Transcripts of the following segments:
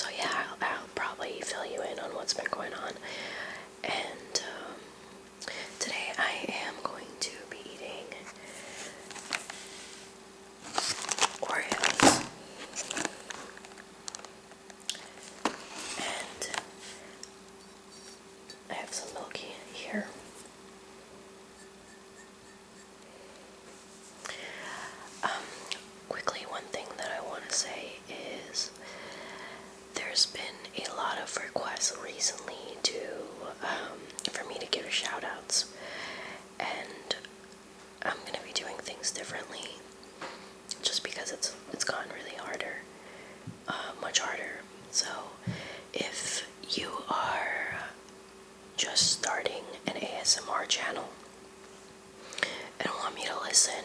So yeah, I'll probably fill you in on what's been going on. And today I am going to be eating Oreos. And I have some milk here. Quickly, one thing that I want to say is there's been a lot of requests recently for me to give shout outs, and I'm gonna be doing things differently just because it's gotten really harder, much harder. So if you are just starting an ASMR channel and want me to listen,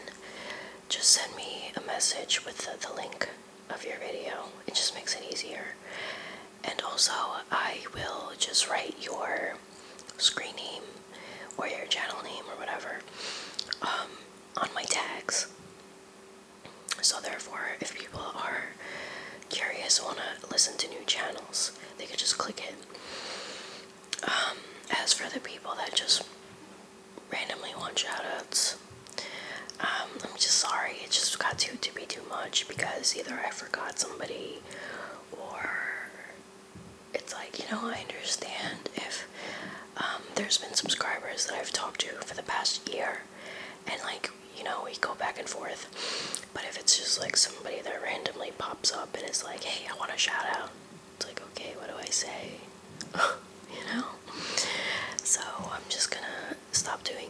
just send me a message with the link of your video. It just makes it easier. And also, I will just write your screen name or your channel name or whatever on my tags. So therefore, if people are curious and want to listen to new channels, they could just click it. As for the people that just randomly want shoutouts, I'm just sorry. It just got to be too much because either I forgot somebody or it's like, I understand if there's been subscribers that I've talked to for the past year and we go back and forth. But if it's just like somebody that randomly pops up and is like, hey, I want a shout out, it's like, okay, what do I say? So I'm just gonna stop doing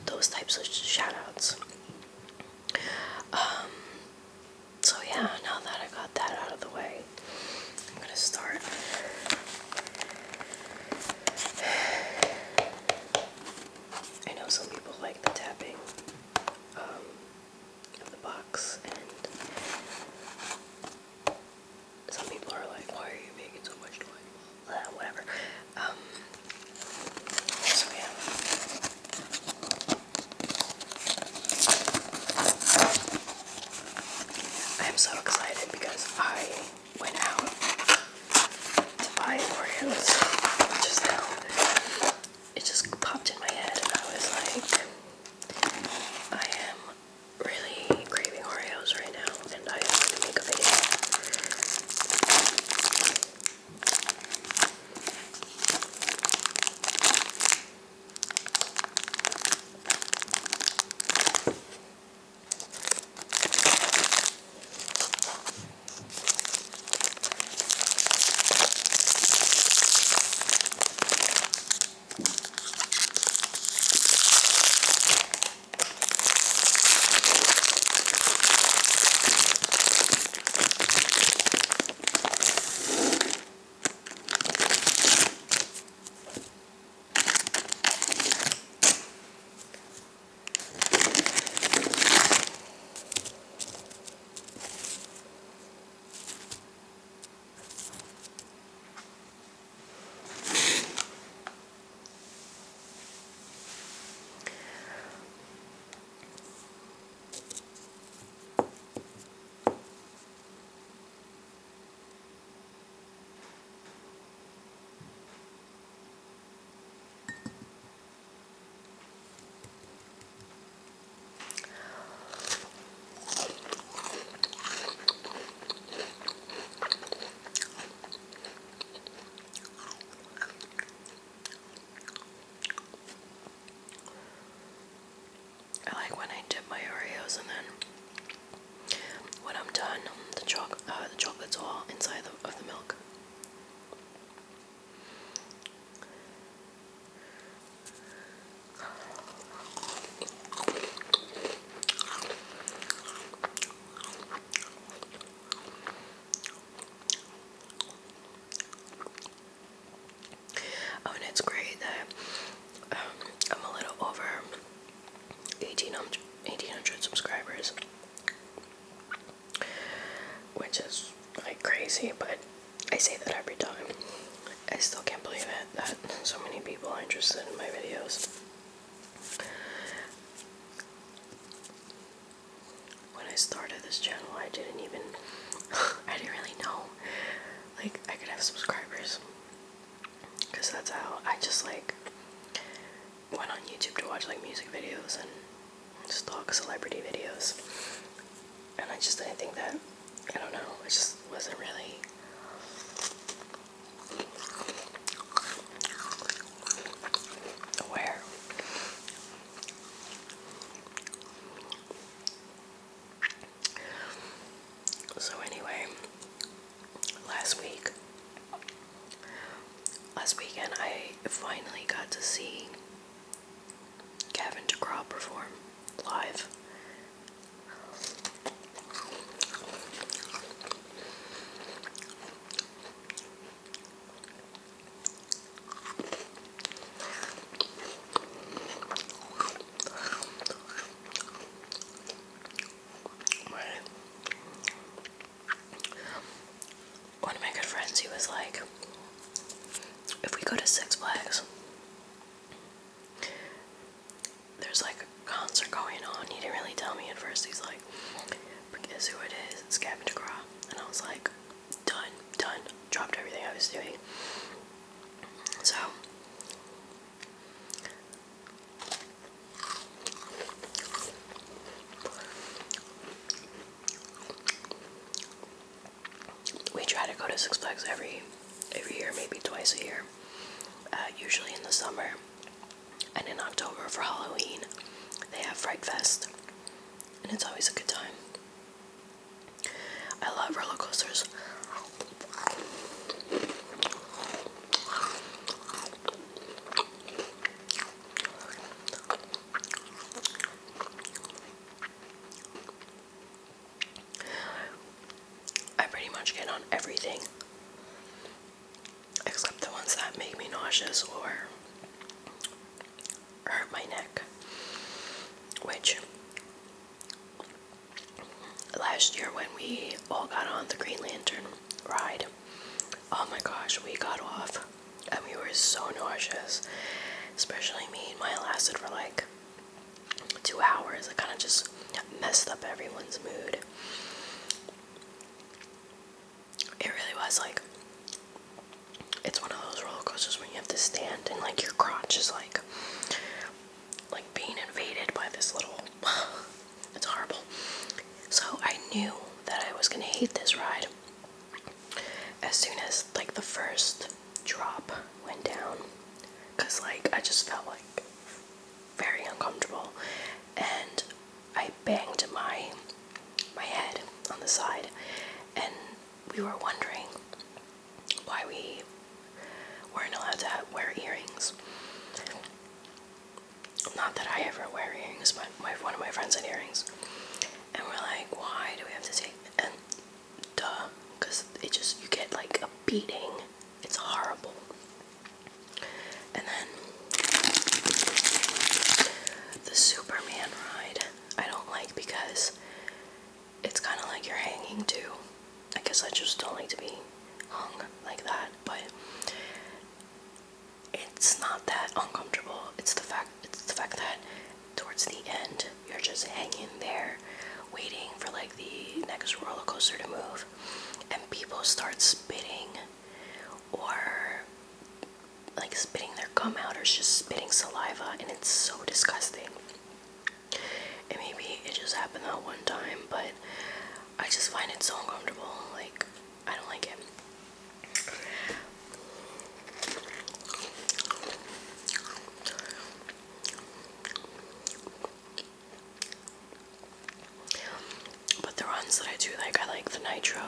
those types of shout outs. So yeah, now that I got that out of the way, I'm gonna start. I know some people like the tapping of the box, and some people are like, why are you making so much noise? Whatever. So yeah. I'm so excited because I went out to buy Oreos just now. It just popped in my head and I was like, I am really craving Oreos right now and I have to make a video. I like when I dip my Oreos and then when I'm done, the chocolate's all inside of the milk. Oh, and it's great that I'm a little over 1,800 subscribers, which is like crazy, but I say that every time. I still can't believe it that so many people are interested in my videos. When I started this channel, I didn't really know like I could have subscribers, because that's how I just like went on YouTube to watch like music videos and stalk celebrity videos, and I just didn't think that, I don't know, I just wasn't really aware. So anyway, last weekend I finally got to see Gavin DeGraw perform live. One of my good friends, he was like, if we go to Six Flags, there's like a concert going on. He didn't really tell me at first. He's like, guess who it is? It's Gavin DeGraw. And I was like, done. Dropped everything I was doing. So we try to go to Six Flags every year, maybe twice a year. Usually in the summer, and in October for Halloween, they have Fright Fest, and it's always a good time. I love roller coasters. I pretty much get on everything except the ones that make me nauseous or hurt my neck, which last year when we all got on the Green Lantern ride, oh my gosh, we got off and we were so nauseous, especially me. Mine lasted for like 2 hours. It kind of just messed up everyone's mood. It really was like, it's one of those roller coasters when you have to stand and like your crotch is like being invaded by this little, it's horrible. So I knew that I was gonna hate this ride as soon as like the first drop went down, because like I just felt like very uncomfortable, and I banged my head on the side, and we were wondering why we weren't allowed to wear earrings. Not that I ever wear earrings, but one of my friends had earrings, and we're like, why do we have to take, and duh, because it just, you get like a beating. It's horrible. And then the Superman ride I don't like, because it's kind of like you're hanging too. I guess I just don't like to be hung like that, but it's not that uncomfortable. It's the fact that towards the end you're just hanging there waiting for like the next roller coaster to move, and people start spitting or like spitting their gum out or just spitting saliva, and it's so disgusting. And maybe it just happened that one time, but I just find it so uncomfortable. Like, I don't like it. But the runs that I do like, I like the Nitro.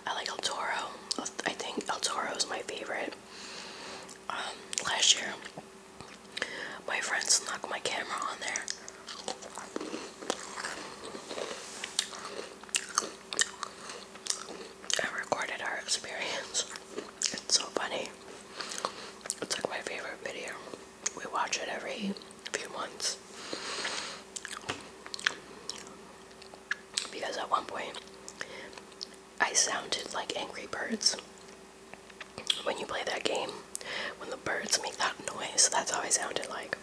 I like El Toro. I think El Toro is my favorite. Last year, my friend snuck my camera on there. I recorded our experience. It's so funny. It's like my favorite video. We watch it every few months. Because at one point, I sounded like Angry Birds. When you play that game, when the birds make that noise, that's how I sounded like.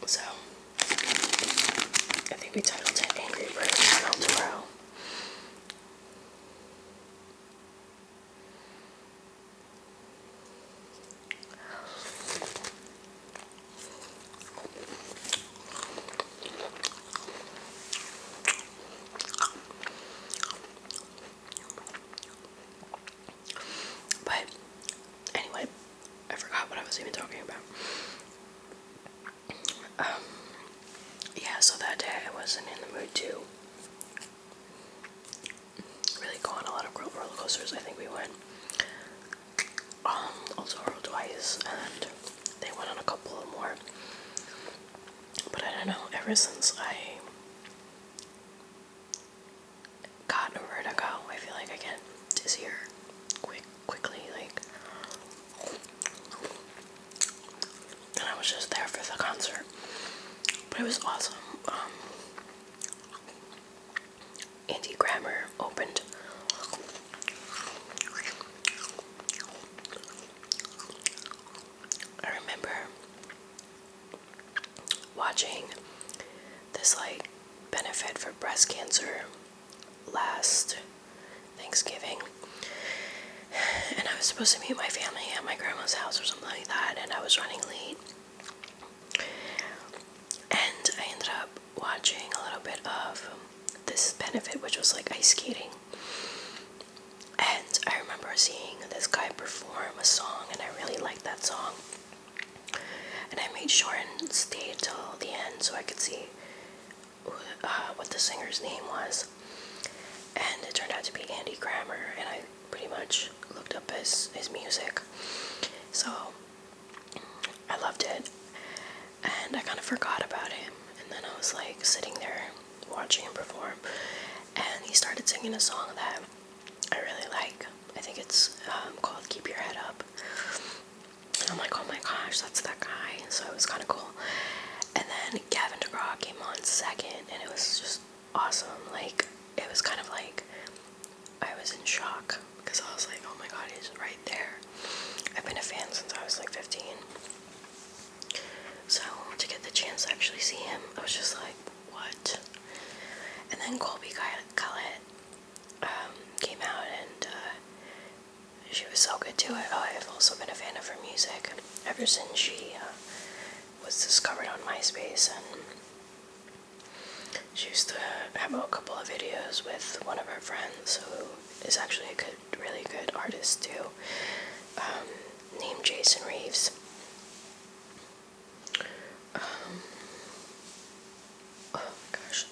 So, I think we titled it Angry Birds El Toro. coasters. I think we went also twice, and they went on a couple more. But I don't know, ever since I got a vertigo, I feel like I get dizzier quickly, like, and I was just there for the concert, but it was awesome. Andy Grammer opened. I remember watching this like benefit for breast cancer last Thanksgiving, and I was supposed to meet my family at my grandma's house or something like that, and I was running late, and I ended up watching a little bit of this benefit, which was like ice skating. And I remember seeing this guy perform a song, and I really liked that song, and I made sure and stayed till the end so I could see what the singer's name was, and it turned out to be Andy Grammer, and I pretty much looked up his music, so I loved it, and I kind of forgot about him, and then I was like sitting there watching him perform, and he started singing a song that I really like. I think it's called Keep Your Head Up, and I'm like, oh my gosh, that's that guy, so it was kind of cool. And then Gavin DeGraw came on second, and it was just awesome. Like, it was kind of like I was in shock, because I was like, oh my god, he's right there. I've been a fan since I was like 15, so to get the chance to actually see him, I was just like, what? And then Colby Collette came out, and she was so good to it. Oh, I've also been a fan of her music ever since she was discovered on MySpace, and she used to have a couple of videos with one of her friends who is actually a really good artist too, named Jason Reeves. Oh gosh,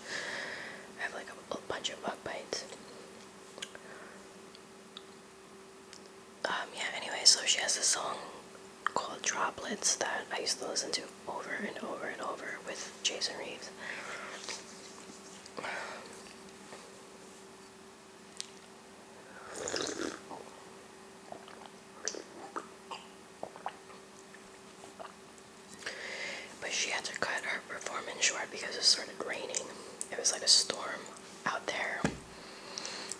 I have like a bunch of bug bites. Yeah, anyway, so she has this song called Droplets that I used to listen to over and over and over with Jason Reeves. But she had to cut her performance short because it started raining. It was like a storm out there.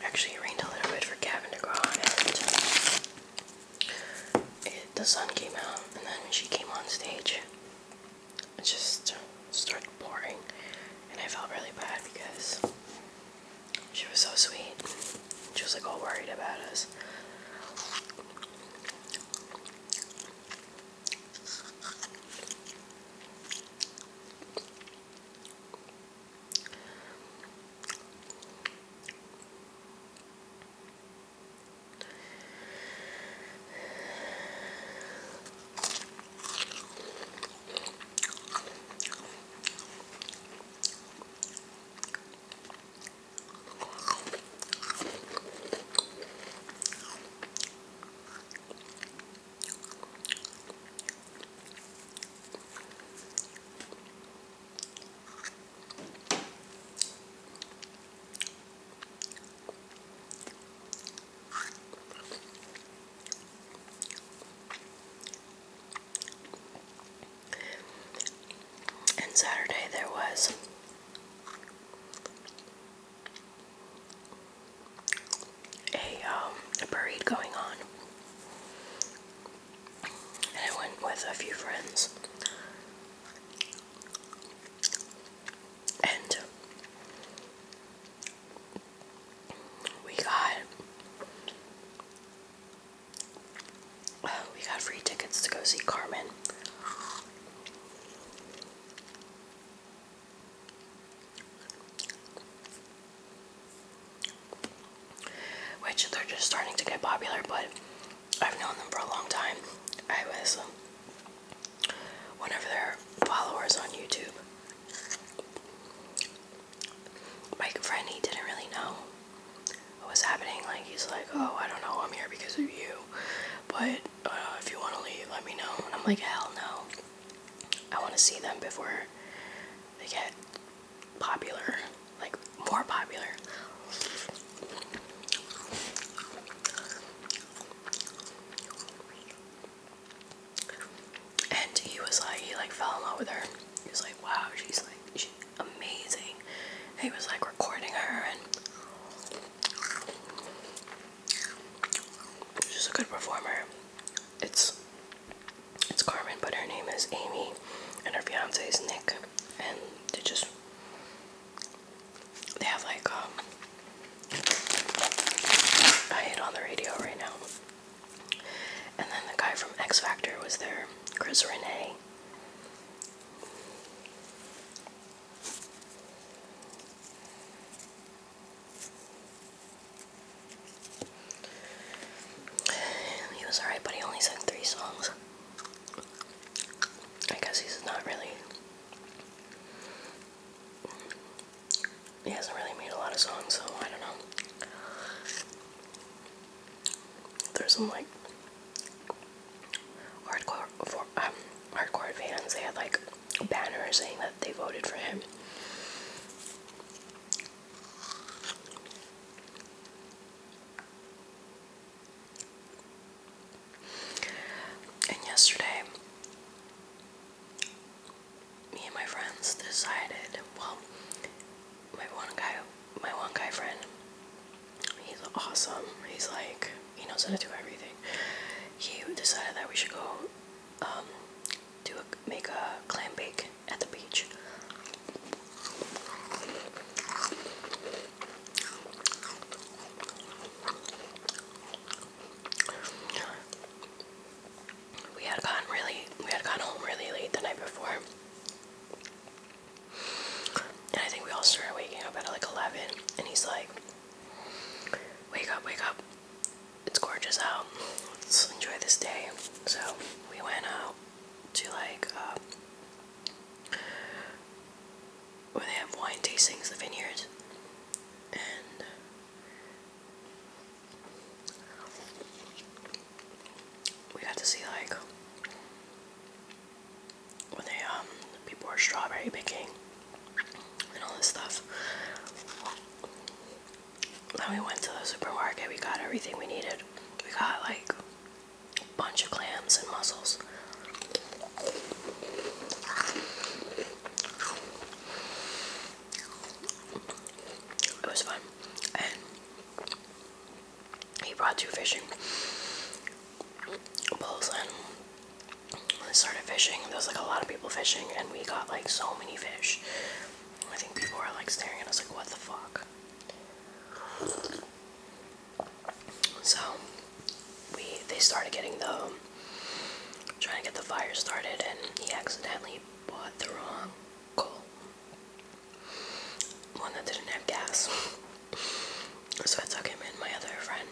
Actually, it rained a little bit for Gavin DeGraw, and the sun came out, and then when she came on stage, it just started pouring, and I felt really bad because she was so sweet. She was like all worried about us. And Saturday there was a parade going on, and I went with a few friends, and we got free tickets to go see Carmen. Which they're just starting to get popular, but I've known them for a long time. I was one of their followers on YouTube. My friend, he didn't really know what was happening. happening. Like, he's like, oh, I don't know, I'm here because of you, but if you want to leave, let me know. And I'm like, hell no. I want to see them before they get popular, like more popular. And he fell in love with her. He was like, wow, she's amazing. And he was like recording her, and she's a good performer. It's Carmen, but her name is Amy, and her fiance is Nick, and they have like a hit on the radio right now. And then the guy from X Factor was there, Chris Renee. He was alright, but he only sang 3 songs. I guess he's not really... He hasn't really made a lot of songs, so I don't know. There's some like hardcore fans. They had like a banner saying that they voted for him. And yesterday, me and my friends decided, well, my one guy friend, he's awesome. He's like, he knows how to do everything. He decided that we should go make a clam bake at the beach. We had gotten home really late the night before. And I think we all started waking up at like 11. And he's like, wake up. It's gorgeous out. Let's enjoy this day. So we went out to like, where they have wine tastings, the vineyards. And we got to see like, when people were strawberry picking and all this stuff. Then we went to the supermarket. We got everything we needed. We got like a bunch of clams and mussels. It was fun. And he brought 2 fishing poles, and when I started fishing, there was like a lot of people fishing, and we got like so many fish. I think people were like staring at us like, what the fuck? So they started trying to get the fire started, and he accidentally bought the wrong coal, one that didn't have gas. So it took him and my other friend,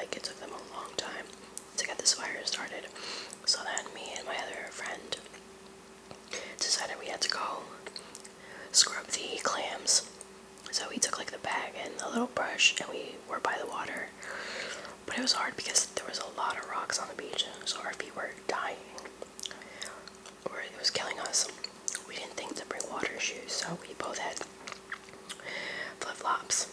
it took them a long time to get this fire started. So then me and my other friend decided we had to go scrub the clams. So we took like the bag and a little brush, and we were by the water. But it was hard because there was a lot of rocks on the beach, so our feet were dying, or it was killing us. We didn't think to bring water shoes, so we both had flip-flops.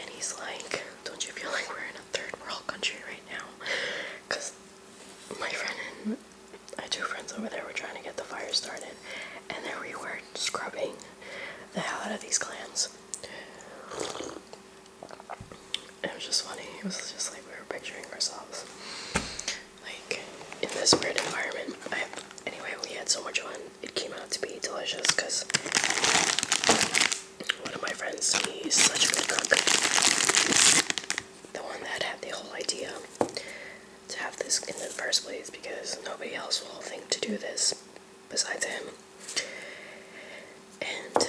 And he's like, don't you feel like we're in a third world country right now? Because my friend and my 2 friends over there were trying to get the fire started, and there we were scrubbing the hell out of these clams. It was just funny. It was just like we were picturing ourselves like in this weird environment. Anyway, we had so much fun. It came out to be delicious because one of my friends, he's such a good cook. The one that had the whole idea to have this in the first place, because nobody else will think to do this besides him. And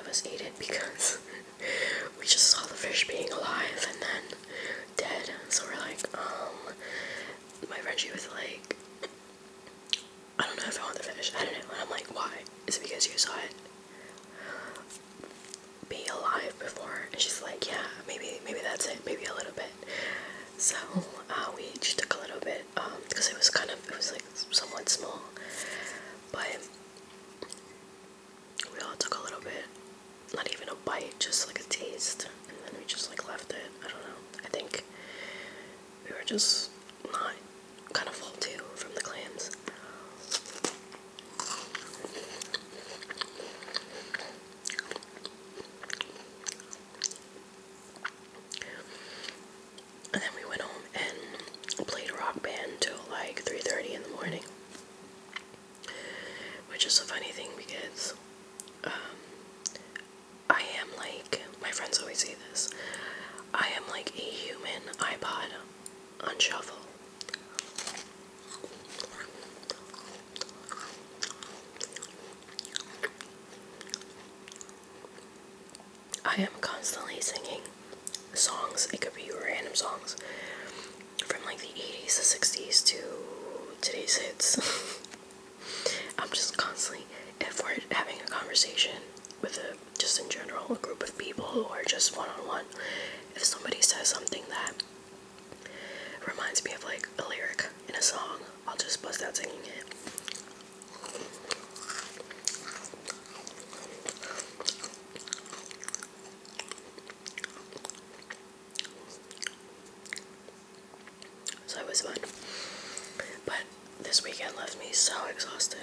us ate it because we just saw the fish being alive and then dead. So we're like, my friend, she was like, I don't know if I want the fish. I don't know. And I'm like, why? Is it because you saw it be alive before? And she's like, yeah, maybe that's it. Maybe a little bit. So we each took a little bit because it was like somewhat small, but we all took a little bit. Not even a bite, just like a taste, and then we just like left it. I don't know. I think we were just not kind of full too from the clams. And then we went home and played Rock Band till like 3:30 in the morning. Which is a funny thing because I am like, my friends always say this, I am like a human iPod on shuffle. I am constantly singing songs. It could be random songs from like the 80s, the 60s to today's hits. I'm just constantly, if we're having a conversation with just in general, a group of people or just one-on-one, if somebody says something that reminds me of like a lyric in a song, I'll just bust out singing it. So it was fun. But this weekend left me so exhausted.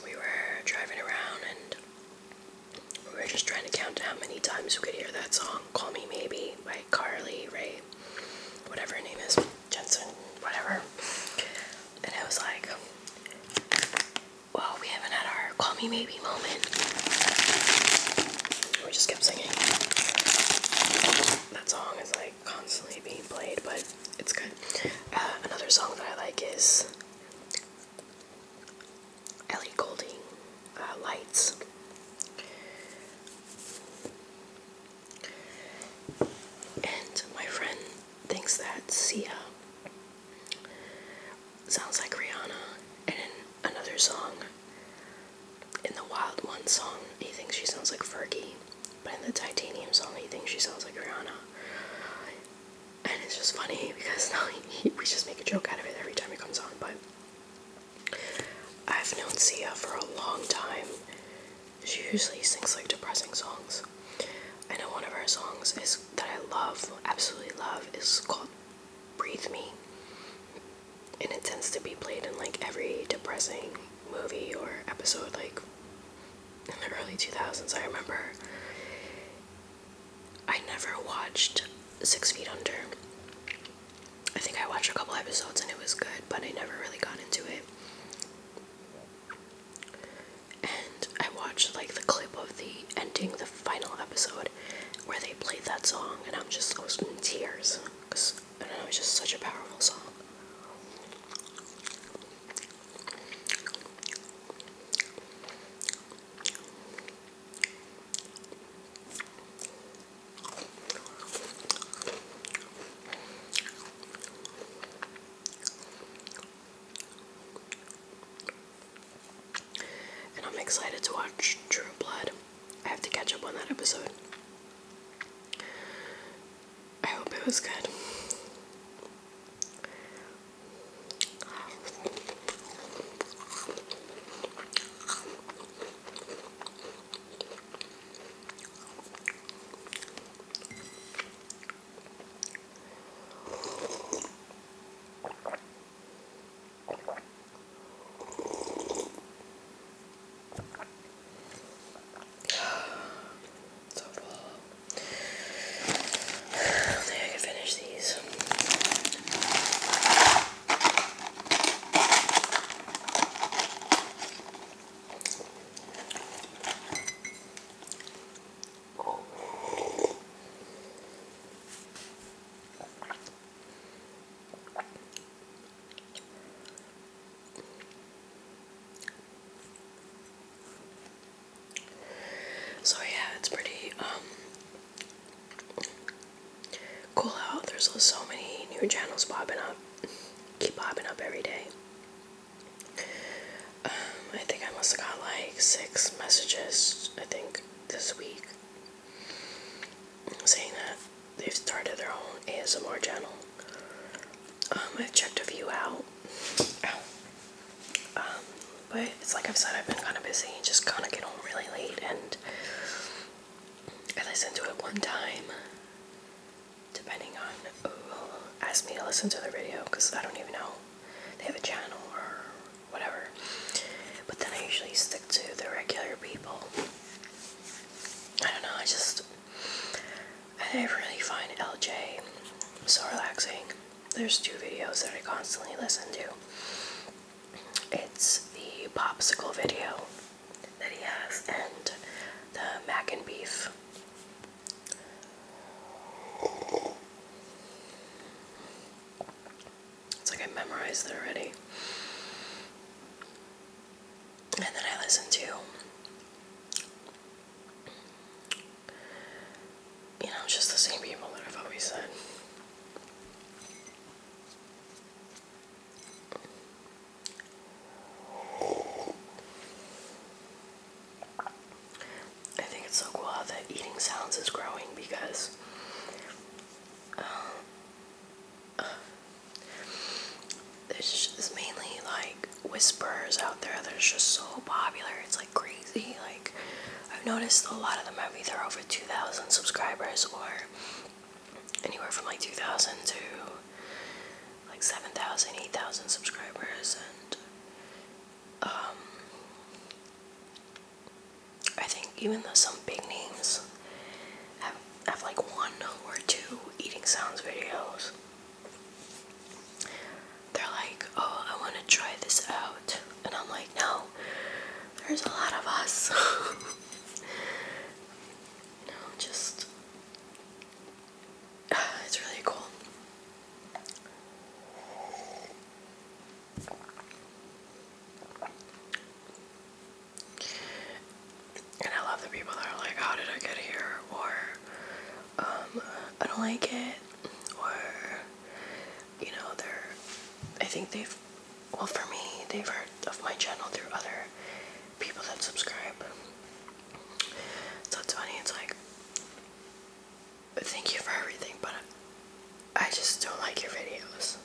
We were driving around and we were just trying to count how many times we could hear that song, Call Me Maybe, by Carly Rae, whatever her name is, Jensen, whatever. And it was like, well, we haven't had our Call Me Maybe moment. We just kept singing. That song is like constantly being played, but it's good. Another song that I like is Ellie Goulding, Lights. And my friend thinks that Sia sounds like Rihanna, and in another song, in the Wild One song, he thinks she sounds like Fergie, but in the Titanium song, he thinks she sounds like Rihanna. And it's just funny because now we just make a joke out of it every time it comes on. But I've known Sia for a long time. She usually sings like depressing songs. I know one of her songs is that I love, absolutely love, is called Breathe Me. And it tends to be played in like every depressing movie or episode, like in the early 2000s. I remember I never watched 6 Feet Under. I think I watched a couple episodes and it was good, but I never really got into it. And I watched like the clip of the ending, the final episode, where they played that song, and I was in tears because I don't know, it's just such a powerful song. And I'm excited to watch True Blood. I have to catch up on that episode. I hope it was good. So full. I think I can finish these. there's so many new channels popping up, keep popping up every day. I think I must have got like 6 messages, I think, this week, saying that they've started their own ASMR channel. I've checked a few out. But it's like I've said, I've been kind of busy, just kind of get home really late, and I listened to it one time, depending on who asked me to listen to their video, because I don't even know they have a channel or whatever. But then I usually stick to the regular people. I don't know, I really find LJ so relaxing. There's 2 videos that I constantly listen to. It's the popsicle video that he has and the mac and beef. It's like I memorized it already. And then I listen to, just the same people that I've always said. I think it's so cool how the eating sounds is growing, because there's mainly like whisperers out there that are just so popular. It's like crazy. Like, I've noticed a lot of them have either over 2,000 subscribers or anywhere from like 2,000 to like 7,000, 8,000 subscribers. And I think even though some big names have like 1 or 2 eating sounds videos, they're like, oh, I want to try this out. And I'm like, no, there's a lot of us. It's really cool. And I love the people that are like, how did I get here? Or, I don't like it. Or, I think for me, they've heard of my channel through other people that subscribe. So it's funny, it's like, thank you for everything, but I just don't like your videos.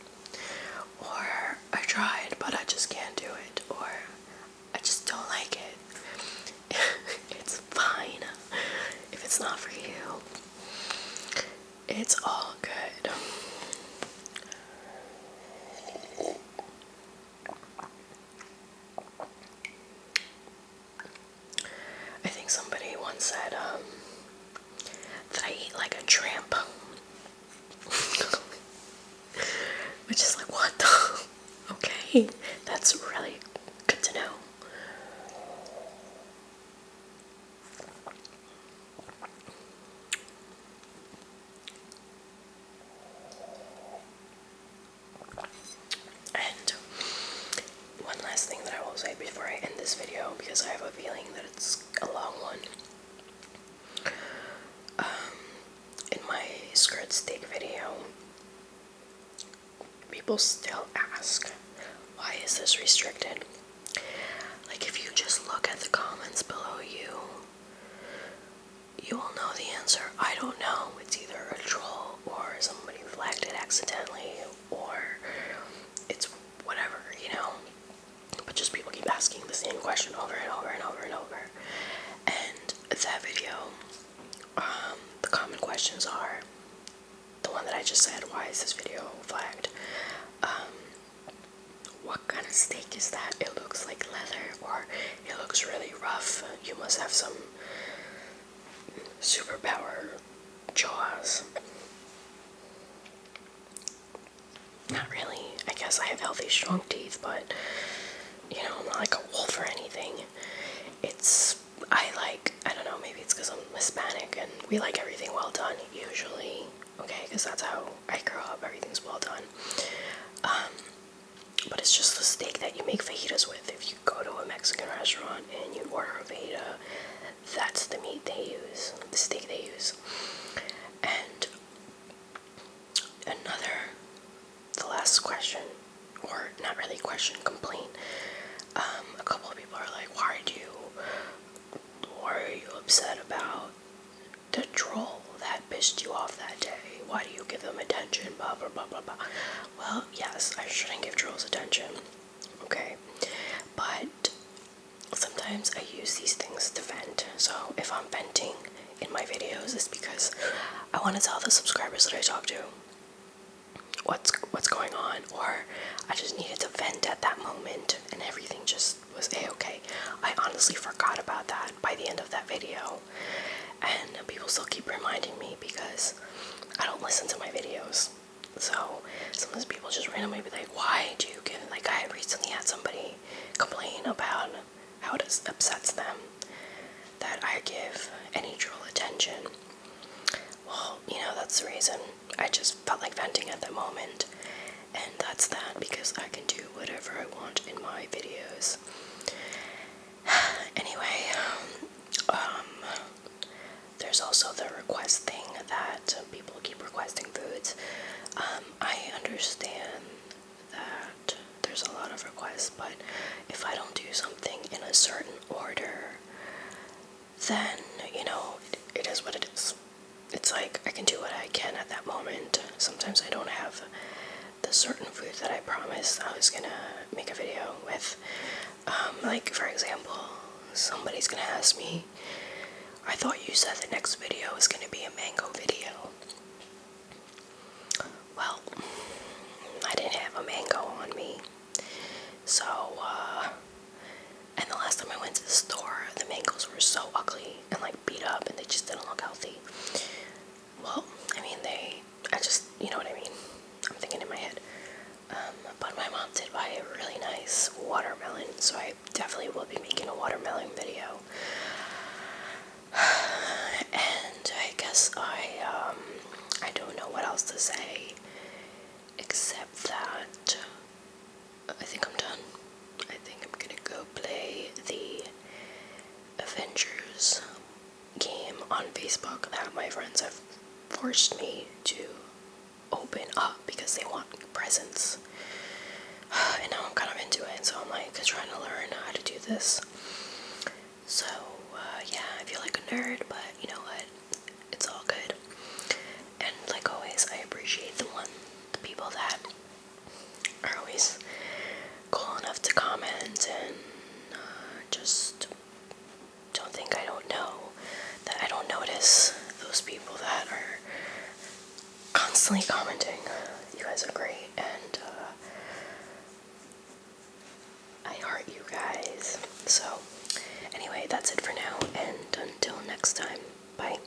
Or, I tried, but I just can't do it. Or, I just don't like it. It's fine. If it's not for you, it's all good. I think somebody once said that I eat like a tramp. Which is like, what the? Okay, that's really good to know. And one last thing that I will say before I end this video, because I have a feeling that it's a long one. In my skirt steak video, people still ask, why is this restricted? Like, if you just look at the comments below you will know the answer. I don't know. It's either a troll or somebody flagged it accidentally, or it's whatever, But just people keep asking the same question over and over and over and over. And that video, the common questions are the one that I just said, why is this video flagged? What kind of steak is that? It looks like leather, or it looks really rough. You must have some superpower jaws. Not really. I guess I have healthy, strong teeth, but I'm not like a wolf or anything. I don't know, maybe it's because I'm Hispanic and we like everything well done, usually. Okay, because that's how I grew up, everything's well done. But it's just the steak that you make fajitas with. If you go to a Mexican restaurant and you order a fajita, that's the meat they use, the steak they use. And off that day? Why do you give them attention? Blah, blah, blah, blah, blah. Well, yes, I shouldn't give trolls attention, okay? But sometimes I use these things to vent. So if I'm venting in my videos, it's because I want to tell the subscribers that I talk to what's going on, or I just needed to vent at that moment and everything just was a-okay. I honestly forgot about that by the end of that video, and people still keep reminding me because I don't listen to my videos. So sometimes people just randomly be like, why do you give, like, I recently had somebody complain about how it upsets them that I give any troll attention. Well, you know, that's the reason. I just felt like venting at the moment, and that's that, because I can do whatever I want in my videos. Anyway, there's also the request thing that people keep requesting foods. I understand that there's a lot of requests, but if I don't do something in a certain order, then, you know, it is what it is. It's like, I can do what I can at that moment. Sometimes I don't have the certain food that I promised I was gonna make a video with. Like, for example, somebody's gonna ask me, I thought you said the next video was gonna be a mango video. Well, I didn't have a mango on me. So, and the last time I went to the store, the mangoes were so ugly and like beat up, and they just didn't look healthy. Well, I mean, I just, you know what I mean? I'm thinking in my head. But my mom did buy a really nice watermelon, so I definitely will be making a watermelon video. And I guess I don't know what else to say, except that I think I'm done. I think I'm gonna go play the Avengers game on Facebook that my friends have forced me to open up because they want presents. And now I'm kind of into it, so I'm like trying to learn how to do this. So, yeah, I feel like a nerd, but you know what? It's all good. And like always, I appreciate the people that are always cool enough to comment and just don't think I don't know, that I don't notice those people that are constantly commenting. You guys are great, and I heart you guys. So anyway, that's it for now, and until next time, bye.